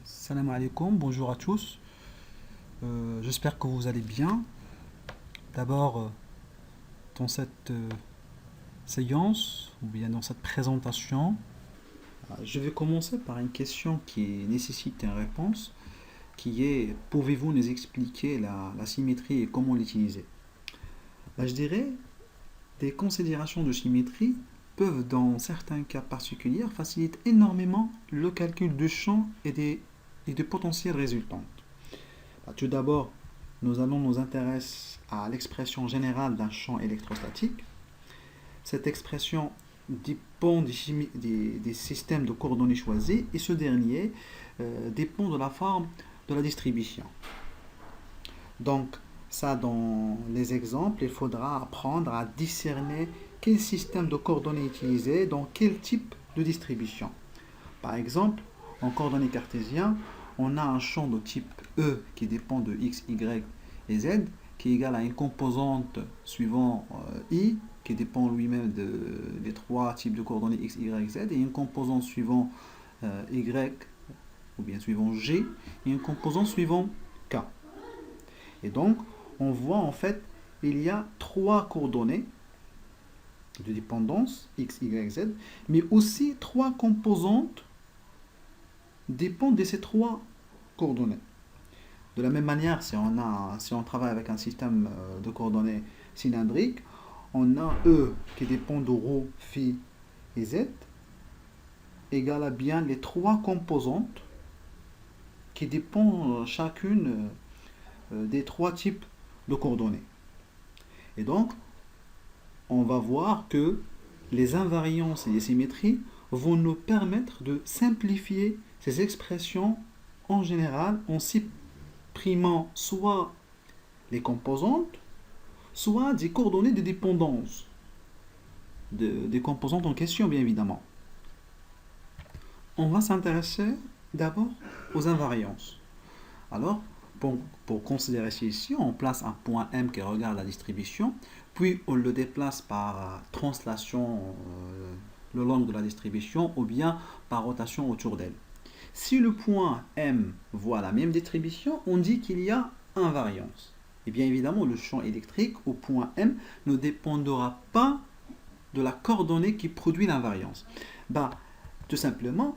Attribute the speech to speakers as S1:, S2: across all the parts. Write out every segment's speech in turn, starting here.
S1: Salam alaikum, bonjour à tous. J'espère que vous allez bien. D'abord, dans cette séance, ou bien dans cette présentation, je vais commencer par une question qui nécessite une réponse, qui est, pouvez-vous nous expliquer la symétrie et comment l'utiliser? Je dirais, des considérations de symétrie peuvent, dans certains cas particuliers, faciliter énormément le calcul de champs et de potentiels résultants. Tout d'abord, nous allons nous intéresser à l'expression générale d'un champ électrostatique. Cette expression dépend des systèmes de coordonnées choisis et ce dernier dépend de la forme de la distribution. Donc, ça, dans les exemples, il faudra apprendre à discerner quel système de coordonnées utiliser dans quel type de distribution. Par exemple, en coordonnées cartésiennes, on a un champ de type E qui dépend de x, y et z, qui est égal à une composante suivant I, qui dépend lui-même des trois types de coordonnées x, y, z, et une composante suivant y, ou bien suivant g, et une composante suivant k. Et donc, on voit en fait, il y a trois coordonnées de dépendance, x, y, z, mais aussi trois composantes dépendent de ces trois coordonnées. De la même manière, si on travaille avec un système de coordonnées cylindriques, on a E qui dépend de ρ, phi et z, égale à bien les trois composantes qui dépendent chacune des trois types de coordonnées. Et donc, on va voir que les invariances et les symétries vont nous permettre de simplifier ces expressions en général en supprimant soit les composantes, soit des coordonnées de dépendance des composantes en question, bien évidemment. On va s'intéresser d'abord aux invariances. Alors, pour considérer ceci, on place un point M qui regarde la distribution, puis on le déplace par translation le long de la distribution ou bien par rotation autour d'elle. Si le point M voit la même distribution, on dit qu'il y a invariance. Et bien évidemment, le champ électrique au point M ne dépendra pas de la coordonnée qui produit l'invariance. Tout simplement,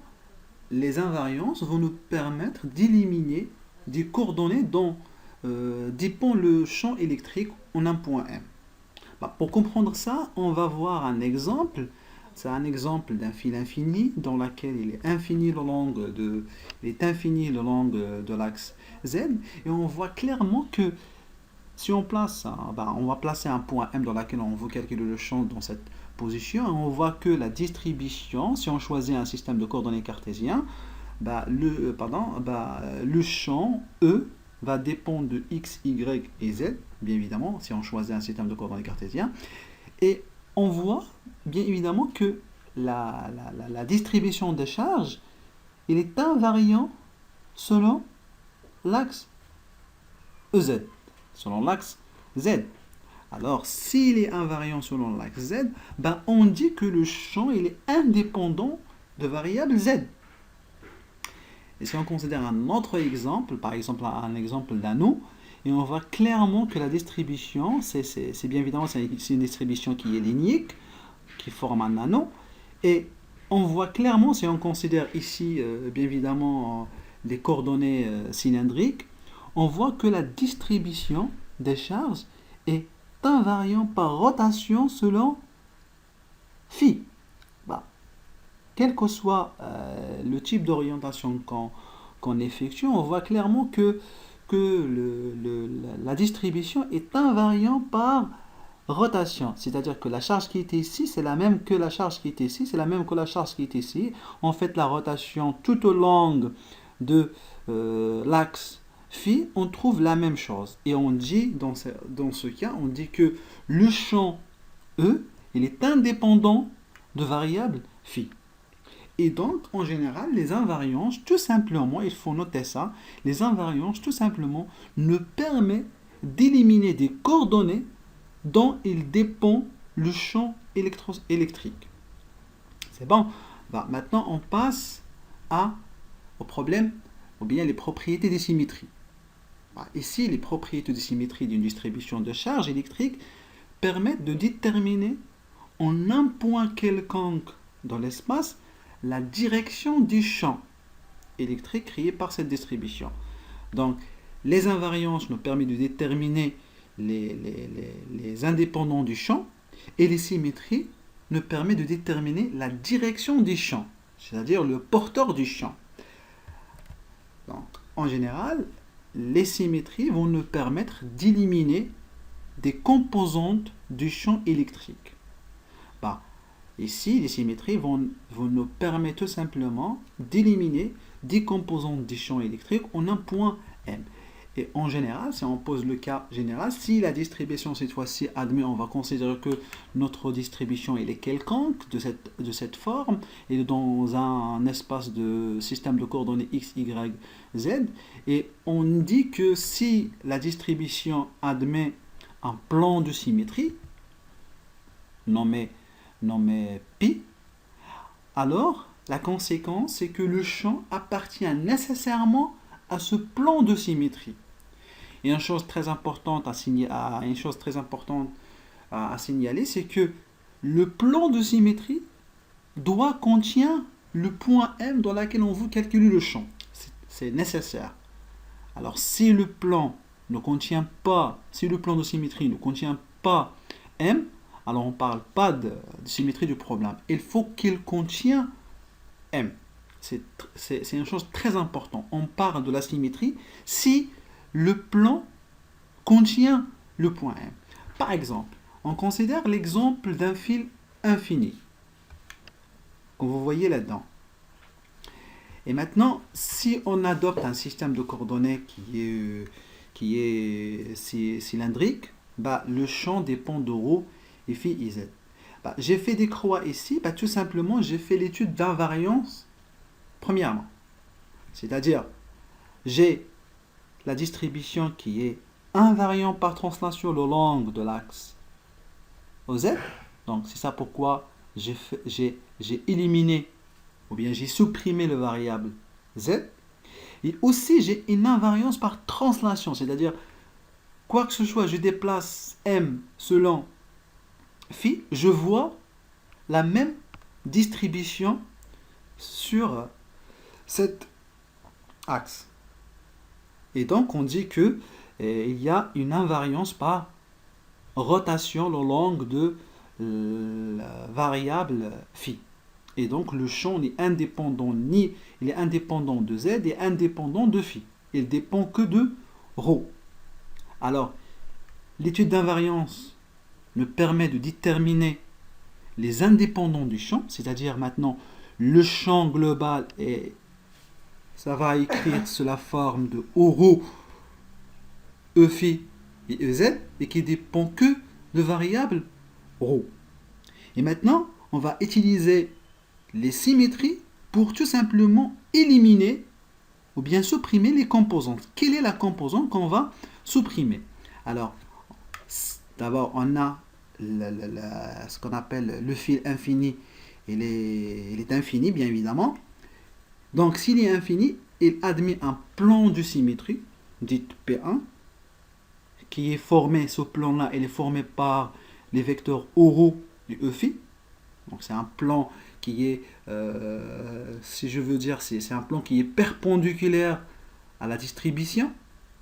S1: les invariances vont nous permettre d'éliminer des coordonnées dont dépend le champ électrique en un point M. Pour comprendre ça, on va voir un exemple. C'est un exemple d'un fil infini dans lequel il est infini le long de l'axe Z. Et on voit clairement que si on place, on va placer un point M dans lequel on veut calculer le champ dans cette position, et on voit que la distribution, si on choisit un système de coordonnées cartésien, le champ E va dépendre de x, y et z, bien évidemment, si on choisit un système de coordonnées cartésien. Et on voit bien évidemment que la distribution des charges, il est invariant selon l'axe EZ, selon l'axe Z. Alors, s'il est invariant selon l'axe Z, on dit que le champ il est indépendant de variable Z. Et si on considère un autre exemple, par exemple un exemple d'anneau, et on voit clairement que la distribution, c'est bien évidemment c'est une distribution qui est linéique, qui forme un anneau, et on voit clairement, si on considère ici bien évidemment les coordonnées cylindriques, on voit que la distribution des charges est invariant par rotation selon phi. Quel que soit le type d'orientation qu'on effectue, on voit clairement que la distribution est invariante par rotation. C'est-à-dire que la charge qui est ici, c'est la même que la charge qui est ici, c'est la même que la charge qui est ici. On fait la rotation tout au long de l'axe phi, on trouve la même chose. Et on dit, dans ce cas, on dit que le champ E, il est indépendant de variable phi. Et donc, en général, les invariances, tout simplement, il faut noter ça, les invariances, tout simplement, nous permettent d'éliminer des coordonnées dont il dépend le champ électrique. C'est bon. Maintenant, on passe au problème ou bien les propriétés des symétries. Ici, les propriétés de symétrie d'une distribution de charge électrique permettent de déterminer en un point quelconque dans l'espace la direction du champ électrique créé par cette distribution. Donc, les invariances nous permettent de déterminer les indépendants du champ et les symétries nous permettent de déterminer la direction du champ, c'est-à-dire le porteur du champ. Donc, en général, les symétries vont nous permettre d'éliminer des composantes du champ électrique. Ici, les symétries vont nous permettre tout simplement d'éliminer des composantes du champ électrique en un point M. Et en général, si on pose le cas général, si la distribution cette fois-ci admet, on va considérer que notre distribution elle est quelconque de cette forme et dans un espace de système de coordonnées x, y, z. Et on dit que si la distribution admet un plan de symétrie nommé pi, alors la conséquence c'est que le champ appartient nécessairement à ce plan de symétrie. Et une chose très importante à signaler, c'est que le plan de symétrie doit contenir le point M dans lequel on veut calculer le champ. C'est nécessaire. Alors si le plan de symétrie ne contient pas M, alors on ne parle pas de symétrie du problème. Il faut qu'il contienne M. C'est une chose très importante. On parle de la symétrie si le plan contient le point M. Par exemple, on considère l'exemple d'un fil infini, que vous voyez là-dedans. Et maintenant, si on adopte un système de coordonnées qui est cylindrique, le champ dépend de ρ et phi et z. J'ai fait des croix ici, tout simplement, j'ai fait l'étude d'invariance premièrement. C'est-à-dire, j'ai la distribution qui est invariant par translation le long de l'axe OZ. Donc, c'est ça pourquoi j'ai éliminé ou bien j'ai supprimé le variable Z. Et aussi, j'ai une invariance par translation, c'est-à-dire, quoi que ce soit, je déplace M selon phi, je vois la même distribution sur cet axe. Et donc, on dit que il y a une invariance par rotation le long de la variable phi. Et donc, le champ n'est indépendant il est indépendant de z et indépendant de phi. Il dépend que de ρ. Alors, l'étude d'invariance me permet de déterminer les indépendants du champ, c'est-à-dire maintenant le champ global ça va écrire sous la forme de ρ, e phi et ez, et qui dépend que de variable ρ. Et maintenant, on va utiliser les symétries pour tout simplement éliminer ou bien supprimer les composantes. Quelle est la composante qu'on va supprimer? Alors, d'abord, on a ce qu'on appelle le fil infini. Il est infini, bien évidemment. Donc, s'il est infini, il admet un plan de symétrie, dit P1, qui est formé, ce plan-là, il est formé par les vecteurs oraux du E phi. Donc, c'est un plan qui est, si je veux dire, c'est un plan qui est perpendiculaire à la distribution.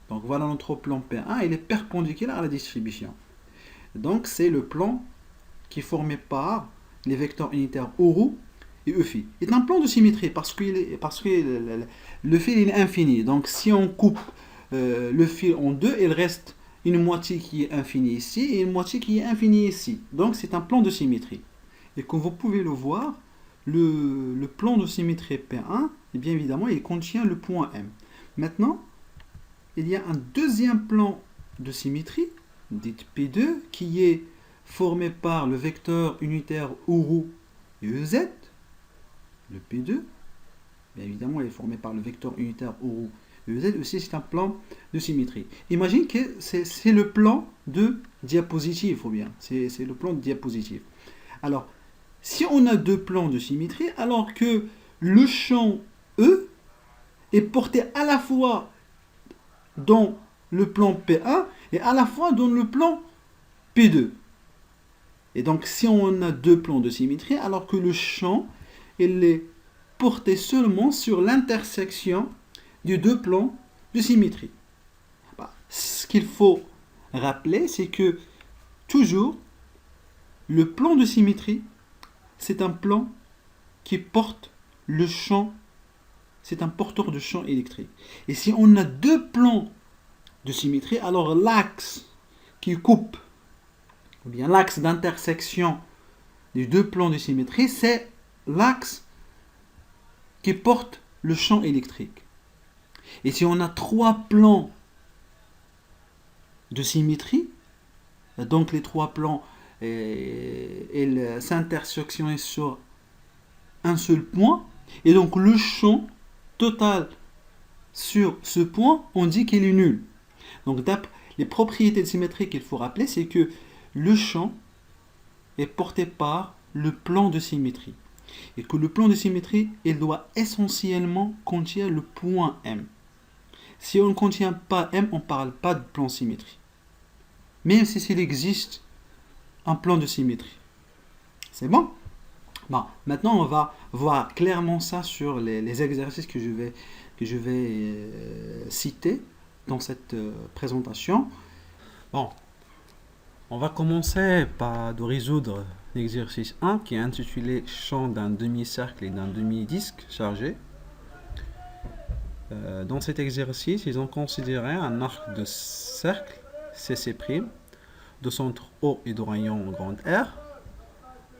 S1: Donc, voilà notre plan P1, il est perpendiculaire à la distribution. Donc, c'est le plan qui est formé par les vecteurs unitaires oraux et E phi. C'est un plan de symétrie parce que le fil est infini. Donc, si on coupe le fil en deux, il reste une moitié qui est infinie ici et une moitié qui est infinie ici. Donc, c'est un plan de symétrie. Et comme vous pouvez le voir, le plan de symétrie P1, et bien évidemment, il contient le point M. Maintenant, il y a un deuxième plan de symétrie, dit P2, qui est formé par le vecteur unitaire oraux et EZ, le P2. Bien évidemment, il est formé par le vecteur unitaire oraux et EZ. Aussi, c'est un plan de symétrie. Imagine que c'est le plan de diapositive, ou bien. C'est le plan de diapositive. Alors, si on a deux plans de symétrie, alors que le champ E est porté à la fois dans le plan P1 et à la fois dans le plan P2. Et donc, si on a deux plans de symétrie, alors que le champ, il est porté seulement sur l'intersection des deux plans de symétrie. Ce qu'il faut rappeler, c'est que toujours, le plan de symétrie, c'est un plan qui porte le champ, c'est un porteur de champ électrique. Et si on a deux plans de symétrie, alors l'axe qui coupe, ou bien l'axe d'intersection des deux plans de symétrie, c'est l'axe qui porte le champ électrique. Et si on a trois plans de symétrie, donc les trois plans s'intersectionnent sur un seul point, et donc le champ total sur ce point, on dit qu'il est nul. Donc les propriétés de symétrie qu'il faut rappeler, c'est que le champ est porté par le plan de symétrie. Et que le plan de symétrie, il doit essentiellement contenir le point M. Si on ne contient pas M, on ne parle pas de plan de symétrie. Même s'il existe un plan de symétrie. C'est bon? Bon, maintenant on va voir clairement ça sur les exercices que je vais citer dans cette présentation. Bon, on va commencer par de résoudre l'exercice 1 qui est intitulé champ d'un demi-cercle et d'un demi-disque chargé. Dans cet exercice, ils ont considéré un arc de cercle CC', de centre O et de rayon grand R,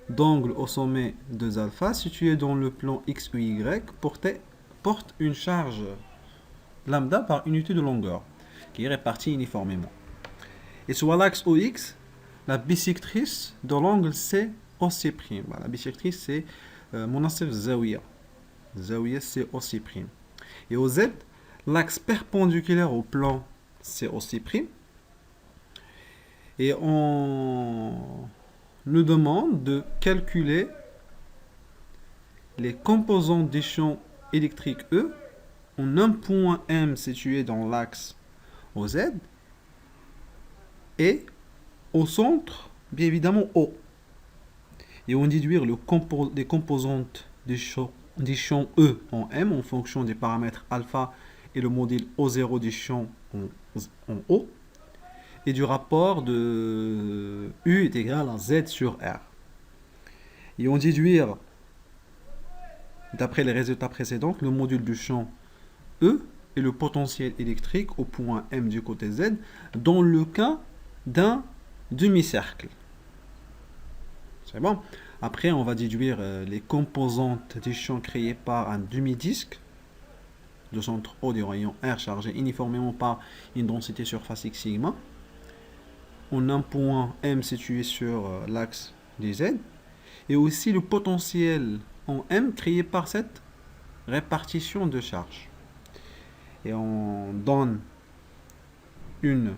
S1: d'angle au sommet 2 alpha, situé dans le plan X ou Y, porte une charge lambda par unité de longueur, qui est répartie uniformément. Et sur l'axe OX, la bisectrice de l'angle COC'. La bisectrice, c'est Monasef Zawiya. Zawiya, c'est OC'. Et au Z, l'axe perpendiculaire au plan COC'. Et on nous demande de calculer les composantes des champs électriques E en un point M situé dans l'axe OZ et au centre, bien évidemment, O. Et on déduire les composantes des champs E en M en fonction des paramètres alpha et le modèle O0 des champs en O. Et du rapport de U est égal à Z sur R. Et on déduire, d'après les résultats précédents, le module du champ E et le potentiel électrique au point M du côté Z dans le cas d'un demi-cercle. C'est bon. Après, on va déduire les composantes des champs créés par un demi-disque de centre O du rayon R chargé uniformément par une densité surface X sigma en un point M situé sur l'axe des Z, et aussi le potentiel en M créé par cette répartition de charges. Et on donne une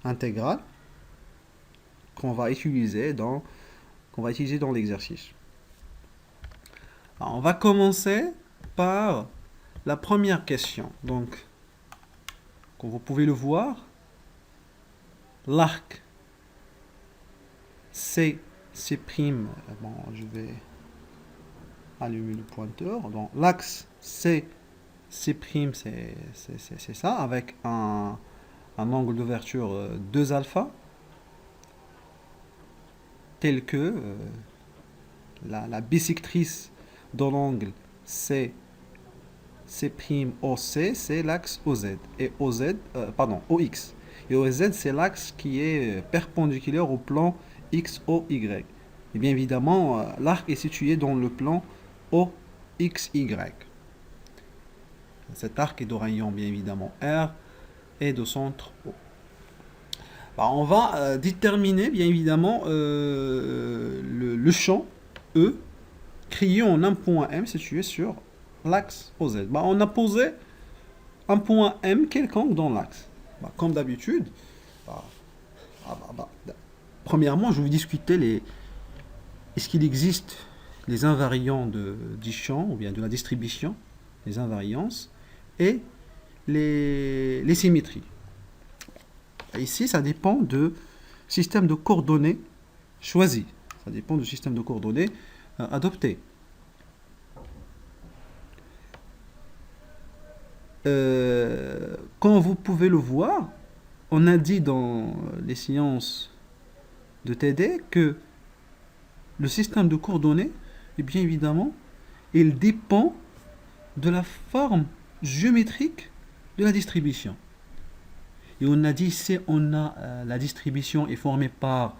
S1: intégrale qu'on va utiliser dans l'exercice. On va commencer par la première question. Donc, comme vous pouvez le voir, l'arc C', bon, je vais allumer le pointeur. Donc, l'axe C', c'est ça, avec un angle d'ouverture 2 alpha, tel que la bisectrice de l'angle C'OC, c'est l'axe OZ, et OX. Et OZ, c'est l'axe qui est perpendiculaire au plan XOY. Et bien évidemment, l'arc est situé dans le plan OXY. Cet arc est de rayon, bien évidemment, R et de centre O. On va déterminer, bien évidemment, le champ E créé en un point M situé sur l'axe OZ. On a posé un point M quelconque dans l'axe. Comme d'habitude, premièrement, je vais discuter est-ce qu'il existe les invariants du champ ou bien de la distribution, les invariances. et les symétries. Ici, ça dépend du système de coordonnées choisi. Ça dépend du système de coordonnées adopté. Comme vous pouvez le voir, on a dit dans les sciences de TD que le système de coordonnées, et bien évidemment, il dépend de la forme géométrique de la distribution. Et on a dit si la distribution est formée par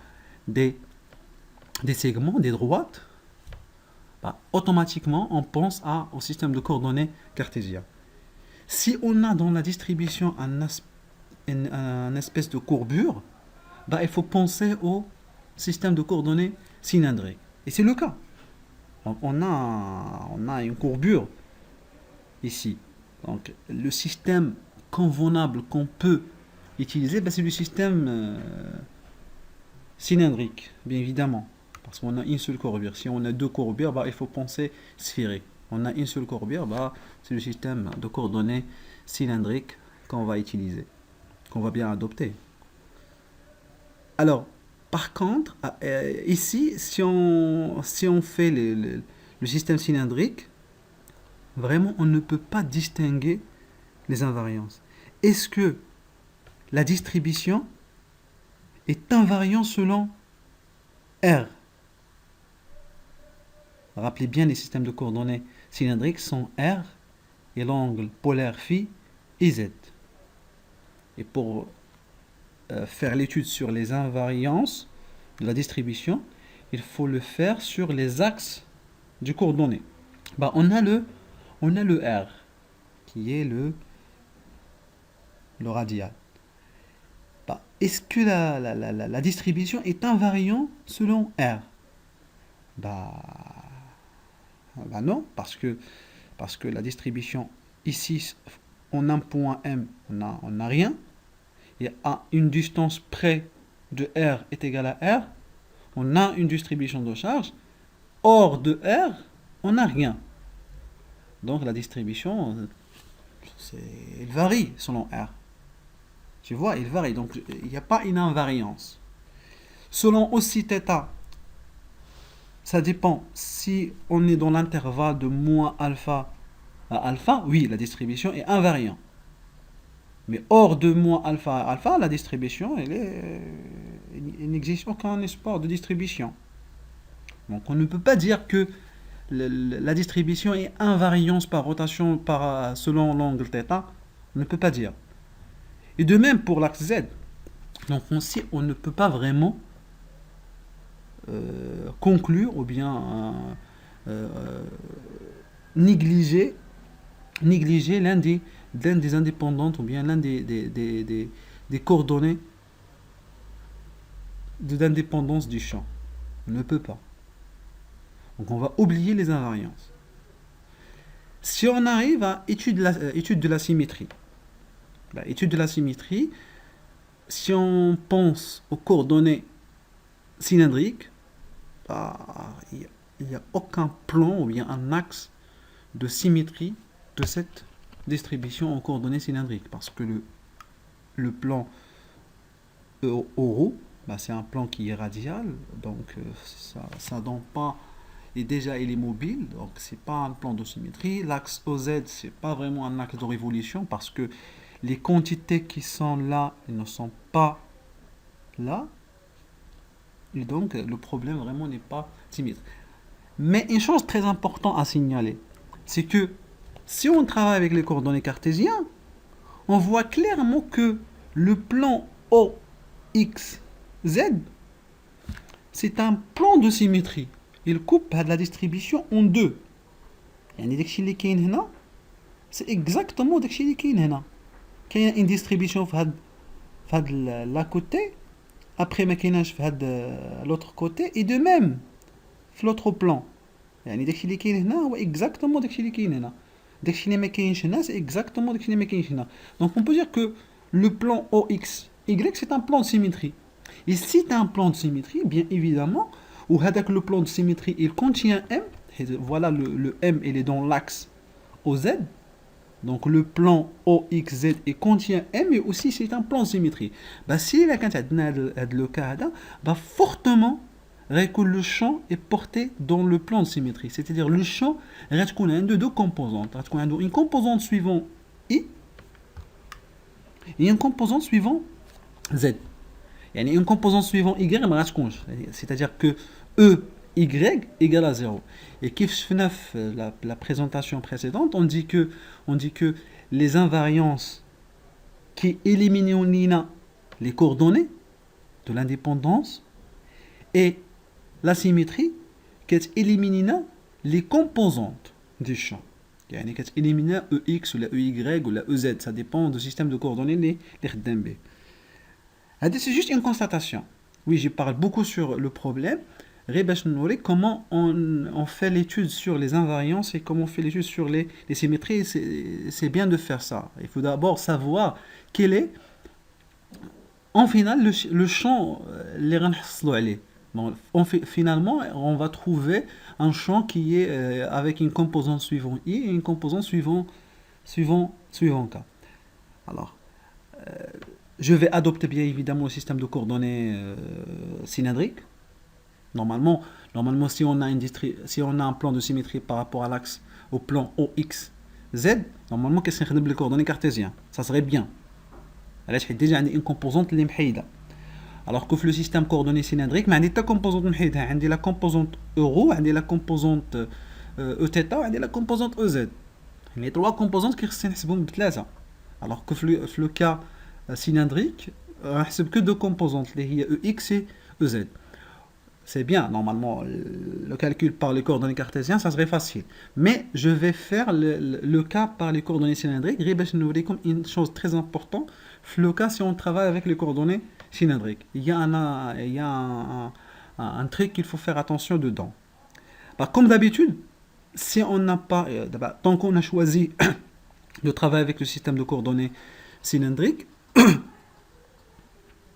S1: des segments, des droites, bah, automatiquement on pense au système de coordonnées cartésien. Si on a dans la distribution un espèce de courbure, bah, il faut penser au système de coordonnées cylindrique. Et c'est le cas. Donc on a une courbure ici. Donc le système convenable qu'on peut utiliser, bah, c'est le système cylindrique, bien évidemment. Parce qu'on a une seule courbure. Si on a deux courbures, bah, il faut penser sphérique. On a une seule courbure, bah, c'est le système de coordonnées cylindrique qu'on va utiliser, qu'on va bien adopter. Alors, par contre, ici, si on fait le système cylindrique, vraiment, on ne peut pas distinguer les invariances. Est-ce que la distribution est invariante selon R? Rappelez bien, les systèmes de coordonnées cylindriques sont R et l'angle polaire phi et Z. Et pour faire l'étude sur les invariances de la distribution, il faut le faire sur les axes du coordonné. Bah, on a le R, qui est le radial. Bah, est-ce que la distribution est invariante selon R? Bah non, parce que la distribution ici, en un point M, on n'a rien. Et à une distance près de R est égale à R, on a une distribution de charge. Hors de R, on n'a rien. Donc la distribution, elle varie selon R. Tu vois, il varie. Donc il n'y a pas une invariance. Selon aussi θ, ça dépend. Si on est dans l'intervalle de moins alpha à alpha, oui, la distribution est invariante. Mais hors de moins alpha à alpha, la distribution, il n'existe aucun espoir de distribution. Donc on ne peut pas dire que la distribution est invariante par rotation selon l'angle θ. On ne peut pas dire. Et de même pour l'axe Z. Donc on ne peut pas vraiment conclure ou bien négliger l'un des indépendantes ou bien l'un des coordonnées d'indépendance du champ. On ne peut pas. Donc on va oublier les invariances. Si on arrive à étude de la symétrie, étude de la symétrie, si on pense aux coordonnées cylindriques, il n'y a aucun plan ou bien un axe de symétrie de cette distribution en coordonnées cylindriques, parce que le plan euro, c'est un plan qui est radial, donc ça donne pas, et déjà il est mobile, donc c'est pas un plan de symétrie. L'axe OZ, c'est pas vraiment un axe de révolution, parce que les quantités qui sont là, elles ne sont pas là, et donc le problème vraiment n'est pas symétrique. Mais une chose très importante à signaler, c'est que si on travaille avec les coordonnées cartésiennes, on voit clairement que le plan OXZ, c'est un plan de symétrie. Il coupe la distribution en deux. C'est exactement ce qui est là. Il y a une distribution de la côté, après il y a l'autre côté, et de même, l'autre plan. C'est exactement ce qui est là. C'est exactement ce qui est là. Donc on peut dire que le plan OXY, c'est un plan de symétrie. Et si tu as un plan de symétrie, bien évidemment, où le plan de symétrie il contient M, et voilà le M il est dans l'axe OZ, Donc le plan OXZ il contient M, mais aussi c'est un plan de symétrie. Bah, si la quantité le cas, bah, fortement, le champ est porté dans le plan de symétrie. C'est-à-dire le champ, il a deux composantes. Il y a une composante suivante I et une composante suivante Z. Il y a une composante suivante Y, c'est-à-dire que E, Y égale à 0. Et Kif la présentation précédente, on dit que les invariances qui éliminent les coordonnées de l'indépendance et la symétrie qui élimine les composantes du champ. يعني élimine EX ou la EY ou la EZ, ça dépend du système de coordonnées les خدام. C'est juste une constatation. Oui, je parle beaucoup sur le problème. Comment on fait l'étude sur les invariances et comment on fait l'étude sur les symétries. C'est bien de faire ça. Il faut d'abord savoir quel est, en final, le champ. Bon, finalement, on va trouver un champ qui est avec une composante suivant I et une composante suivant K. Alors, je vais adopter bien évidemment le système de coordonnées cylindrique. Normalement, si on a un plan de symétrie par rapport à l'axe au plan OXZ, normalement, qu'est-ce qu'on a les coordonnées cartésiennes? Ça serait bien. J'ai déjà une composante limhida. Alors que le système coordonné cylindrique, mais il y a des composantes limhida. Il y a la composante euro, il y a la composante Eθ, il y a la composante EZ. Il y a trois composantes qui sont trois. Alors que le cas cylindrique, on ne que deux composantes, il y a EX et EZ. C'est bien, normalement, le calcul par les coordonnées cartésiennes, ça serait facile. Mais je vais faire le cas par les coordonnées cylindriques. Comme une chose très importante, le cas si on travaille avec les coordonnées cylindriques. Il y a un truc qu'il faut faire attention dedans. Comme d'habitude, si on n'a pas, tant qu'on a choisi de travailler avec le système de coordonnées cylindriques,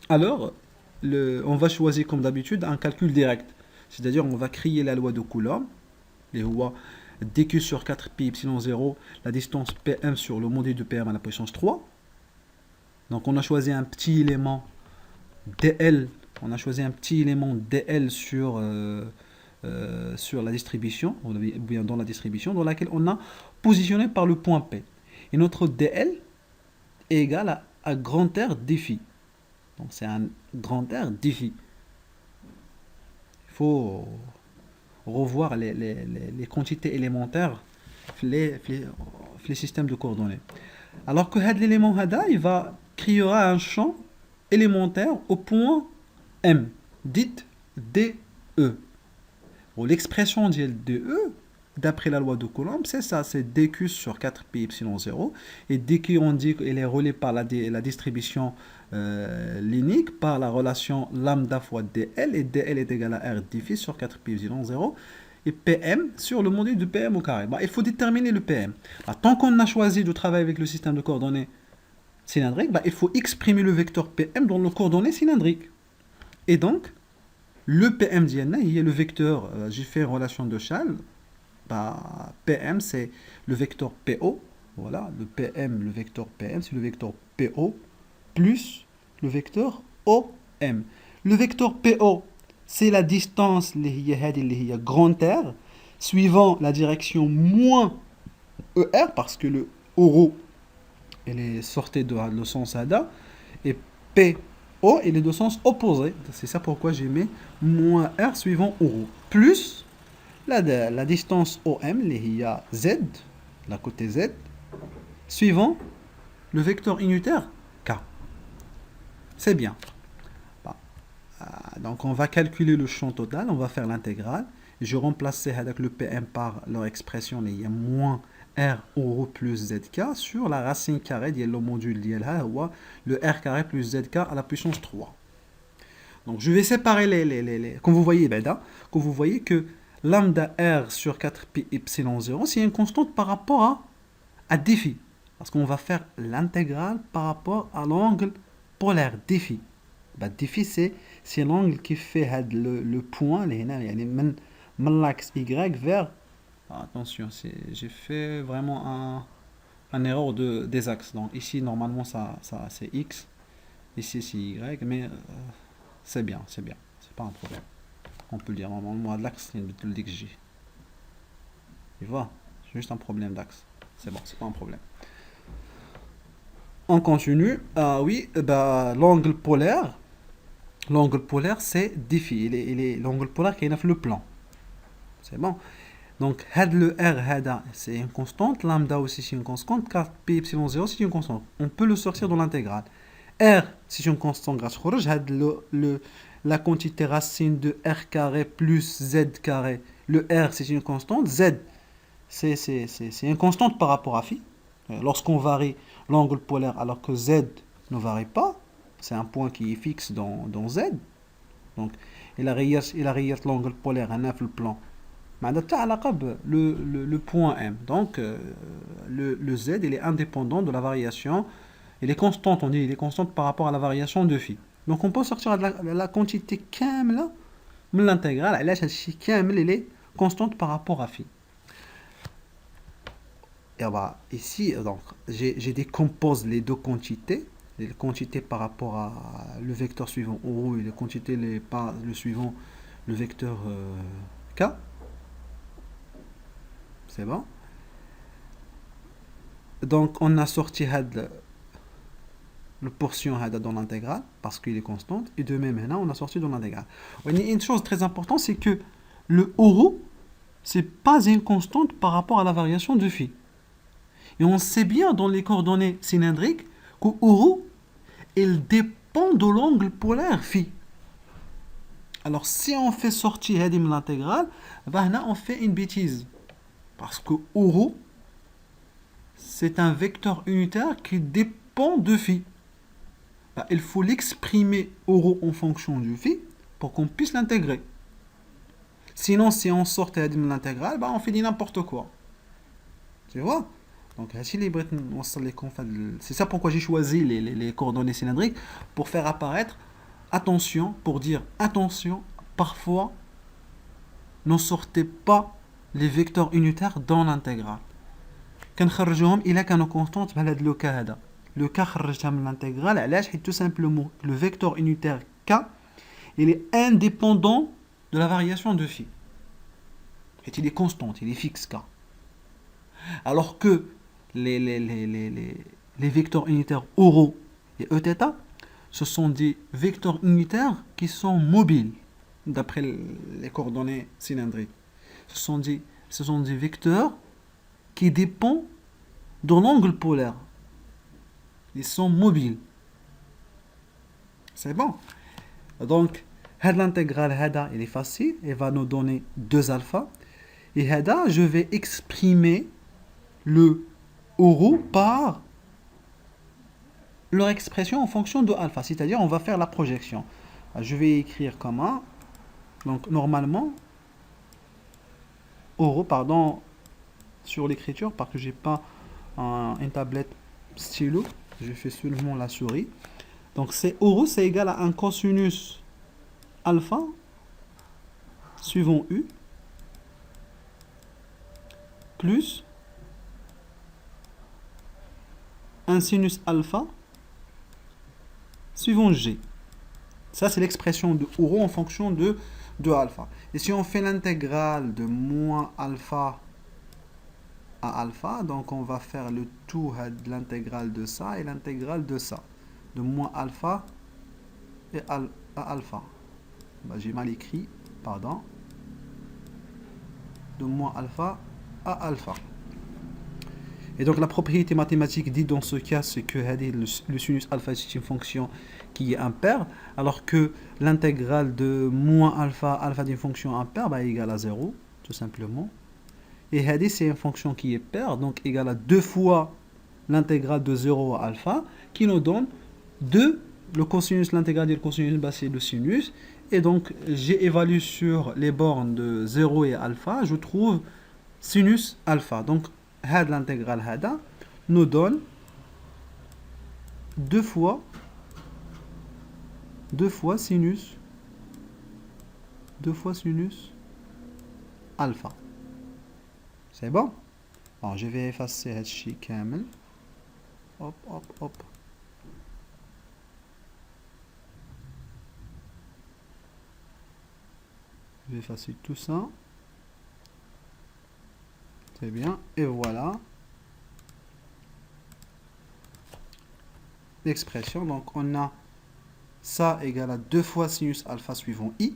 S1: alors on va choisir comme d'habitude un calcul direct. C'est-à-dire on va créer la loi de Coulomb, les lois dq sur 4pi epsilon 0, la distance Pm sur le module de Pm à la puissance 3. Donc on a choisi un petit élément dl, sur la distribution, ou bien dans la distribution, dans laquelle on a positionné par le point P. Et notre dl est égal à grand R défi. Donc c'est un grand R défi. Il faut revoir les quantités élémentaires les systèmes de coordonnées. Alors que l'élément hada, créera un champ élémentaire au point M, dit DE. L'expression de DE, d'après la loi de Coulomb, c'est ça, c'est dq sur 4pi epsilon 0. Et dq, on dit qu'il est relié par la distribution linéique par la relation lambda fois dl, et dl est égal à r défi sur 4pi epsilon 0, et pm sur le module de pm au carré. Il faut déterminer le pm. Tant qu'on a choisi de travailler avec le système de coordonnées cylindrique, il faut exprimer le vecteur pm dans le coordonnées cylindrique. Et donc, le pm d'INA, il y a le vecteur, j'ai fait une relation de Chasles, pm c'est le vecteur po, voilà, le vecteur pm c'est le vecteur po plus le vecteur om. Le vecteur po c'est la distance grand R suivant la direction moins er, parce que le euro elle est sortie de le sens ADA, et PO il est de sens opposé. C'est ça pourquoi j'ai mis moins R suivant euro plus la distance OM, il y a Z, la côté Z, suivant le vecteur unitaire K. C'est bien. Donc on va calculer le champ total, on va faire l'intégrale. Je remplace avec le PM par leur expression, il y a moins R euro plus ZK sur la racine carrée, il y a le module le R carré plus ZK à la puissance 3. Donc je vais séparer les comme vous voyez, comme vous voyez que lambda R sur 4pi epsilon 0, c'est une constante par rapport à défi. Parce qu'on va faire l'intégrale par rapport à l'angle polaire, défi. Défi, c'est l'angle qui fait le point, l'axe Y vers... Attention, j'ai fait vraiment un erreur des axes. Donc ici, normalement, ça c'est X. Ici, c'est Y. Mais c'est bien, c'est bien. C'est pas un problème. On peut le dire normalement, l'axe, il le dit que j'ai. Tu vois, c'est juste un problème d'axe. C'est bon, c'est pas un problème. On continue. Ah oui, bah, l'angle polaire. L'angle polaire, c'est défi. L'angle polaire qui est dans le plan. C'est bon. Donc, le R, c'est une constante. Lambda aussi, c'est une constante. Car pi epsilon 0, c'est une constante. On peut le sortir dans l'intégrale. R, c'est une constante grâce au la quantité racine de R carré plus Z carré. Le R, c'est une constante. Z, c'est une constante par rapport à phi. Lorsqu'on varie l'angle polaire alors que Z ne varie pas, c'est un point qui est fixe dans Z. Donc, il a l'angle polaire à 9 le plan. Le point M. Donc, le Z, il est indépendant de la variation. Il est constante, on dit, il est constante par rapport à la variation de phi. Donc, on peut sortir la quantité كاملة من l'intégrale. علاش هادشي كامل il est constante par rapport à phi. Et bah, ici, donc, j'ai décompose les deux quantités. Les quantités par rapport à le vecteur suivant O et les quantités le suivant le vecteur K. C'est bon. Donc, on a sorti le portion dans l'intégrale parce qu'il est constante. Et de même, maintenant, on a sorti dans l'intégrale. Une chose très importante, c'est que le euro, c'est pas une constante par rapport à la variation de phi. Et on sait bien dans les coordonnées cylindriques que euro, il dépend de l'angle polaire phi. Alors, si on fait sortir l'intégrale, on fait une bêtise. Parce que euro, c'est un vecteur unitaire qui dépend de phi. Il faut l'exprimer euro en fonction du phi pour qu'on puisse l'intégrer. Sinon, si on sort l'intégrale, on fait n'importe quoi. Tu vois? Donc, c'est ça pourquoi j'ai choisi les coordonnées cylindriques pour faire apparaître attention, pour dire attention, parfois, ne sortez pas les vecteurs unitaires dans l'intégrale. كنخرجوهم إلا كانوا constantes بحال هذا لو كا هذا. Le K خرجتها من l'intégrale علاش حيت tout simplement le vecteur unitaire K il est indépendant de la variation de phi. Il est constant, il est fixe K. Alors que les vecteurs unitaires euro et Eθ, ce sont des vecteurs unitaires qui sont mobiles, d'après les coordonnées cylindriques. Ce sont des vecteurs qui dépendent de l'angle polaire. Ils sont mobiles. C'est bon. Donc, l'intégrale, il est facile. Elle va nous donner 2 alpha. Et je vais exprimer le euro par leur expression en fonction de alpha. C'est-à-dire, on va faire la projection. Je vais écrire comment. Donc, normalement, euro, pardon, sur l'écriture, parce que j'ai pas une tablette stylo. Je fais seulement la souris. Donc, euro, c'est égal à un cosinus alpha suivant U plus un sinus alpha suivant G. Ça, c'est l'expression de euro en fonction de alpha. Et si on fait l'intégrale de moins alpha à alpha, donc on va faire le tout de l'intégrale de ça et l'intégrale de ça. De moins alpha et à alpha. J'ai mal écrit, pardon. De moins alpha à alpha. Et donc la propriété mathématique dit dans ce cas, c'est que le sinus alpha est une fonction qui est impaire, alors que l'intégrale de moins alpha d'une fonction impaire, est égale à 0, tout simplement. Et c'est une fonction qui est paire, donc égale à 2 fois l'intégrale de 0 à alpha, qui nous donne 2, le cosinus, l'intégrale du cosinus, c'est le sinus. Et donc j'ai évalué sur les bornes de 0 et alpha, je trouve sinus alpha. Donc l'intégrale nous donne 2 fois sinus alpha. C'est bon? Alors, je vais effacer Hachi Kamel. Hop, hop, hop. Je vais effacer tout ça. C'est bien. Et voilà l'expression. Donc on a ça égale à 2 fois sinus alpha suivant i.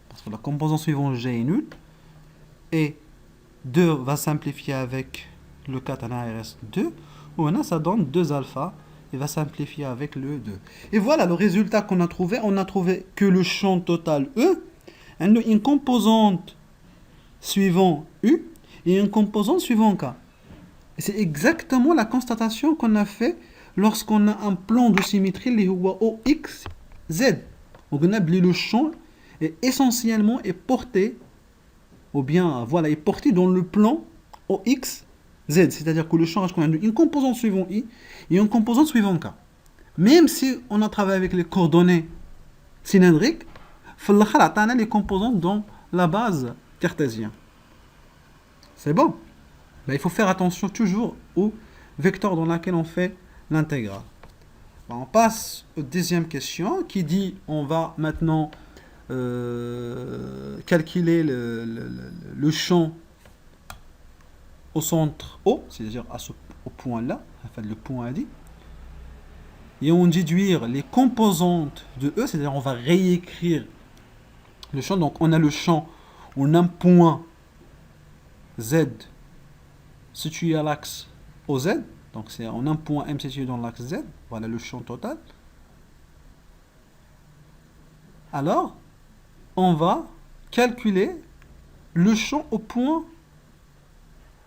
S1: Parce que la composante suivante g est nulle. Et 2 va simplifier avec le 4, il reste 2. Ou maintenant ça donne 2 alpha. Il va simplifier avec le 2. Et voilà le résultat qu'on a trouvé. On a trouvé que le champ total E a une composante suivant U et une composante suivant K. Et c'est exactement la constatation qu'on a fait lorsqu'on a un plan de symétrie, les OX, Z. On a le champ est essentiellement porté, ou bien voilà, est porté dans le plan OX, Z. C'est-à-dire que le champ a une composante suivant I et une composante suivant K. Même si on a travaillé avec les coordonnées cylindriques, il faut les composantes dans la base cartésienne. C'est bon. Mais il faut faire attention toujours au vecteur dans lequel on fait l'intégrale. On passe aux deuxième question qui dit on va maintenant calculer le champ au centre O, c'est-à-dire au point là, enfin le point A dit, et on déduire les composantes de E, c'est-à-dire on va réécrire le champ. Donc on a le champ, on a un point Z situé à l'axe OZ, donc c'est en un point M situé dans l'axe Z, voilà le champ total. Alors, on va calculer le champ au point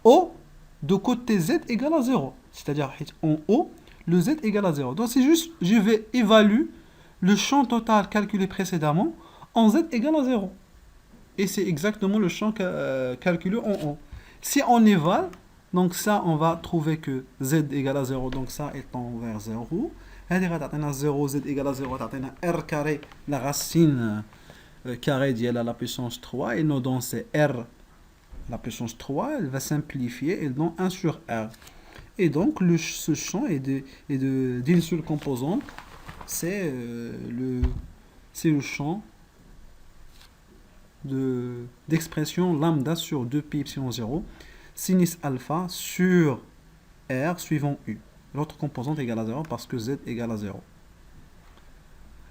S1: O de côté Z égale à 0. C'est-à-dire en O, le Z égale à 0. Donc c'est juste, je vais évaluer le champ total calculé précédemment en Z égale à 0. Et c'est exactement le champ calculé en O. Si on évalue, donc ça, on va trouver que Z égale à 0, donc ça étant vers 0. هذه 0, Z égale à 0, R carré, la racine carré d'elle à la puissance 3, et nous donnons c'est R, la puissance 3, elle va simplifier, et donne 1 sur R. Et donc, ce champ est d'une seule composante, c'est le champ d'expression lambda sur 2pi epsilon 0, sinus alpha sur R suivant U. L'autre composante égale à 0 parce que Z égale à 0.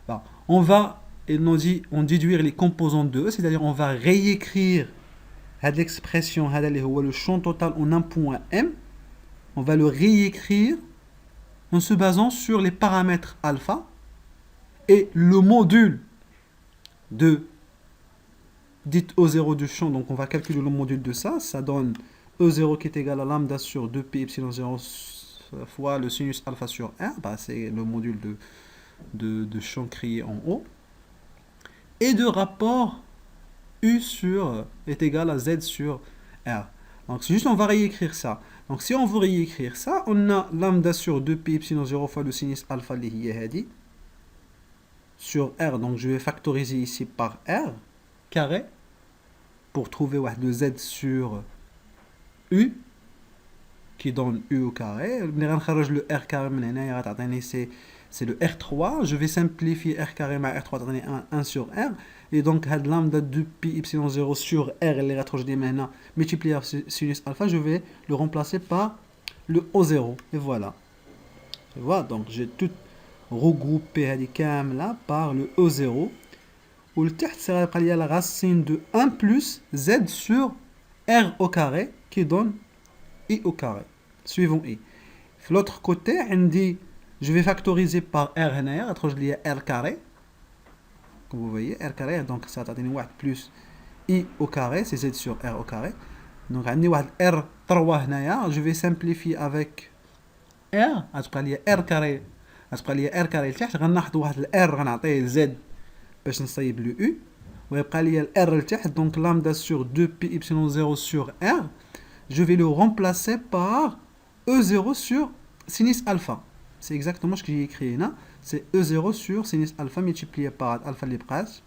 S1: Alors, on va déduire les composantes de E, c'est-à-dire on va réécrire l'expression, le champ total en un point M. On va le réécrire en se basant sur les paramètres alpha et le module de dit E0 du champ. Donc on va calculer le module de ça. Ça donne E0 qui est égal à lambda sur 2pi epsilon 0 fois le sinus alpha sur R. Bah, c'est le module de champ crié en haut. Et de rapport U est égal à Z sur R. Donc c'est juste on va réécrire ça. Donc si on veut réécrire ça, on a lambda sur 2pi epsilon 0 fois le sinus alpha sur R. Donc je vais factoriser ici par R carré pour trouver le Z sur U qui donne U au carré. Le R carré c'est le R3. Je vais simplifier R carré ma R3 donner 1 sur R. Et donc lambda 2pi epsilon 0 sur R اللي غتخرج maintenant multiplié par sinus alpha, je vais le remplacer par le O0. Et voilà. Tu vois, donc j'ai tout regroupé هذه كاملة par le O0. Ou le تحت c'est la racine de 1 plus Z sur R au carré qui donne I au carré. Suivant I. De l'autre côté, je vais factoriser par R هنايا غتخرج لي R carré. Comme vous voyez, R carré, donc ça va donner 1 plus I au carré, c'est Z sur R au carré. Donc, R3 هنايا, je vais simplifier avec R, غتبقى لي R carré, غتبقى لي R carré لتحت, غناخذ واحد ال R غنعطيه Z باش نصايب لو U, ويبقى لي ال R لتحت, donc lambda sur 2pi epsilon 0 sur R, je vais le remplacer par E0 sur sinus alpha. C'est exactement ce que j'ai écrit là. C'est E0 sur sinus alpha multiplié par alpha libras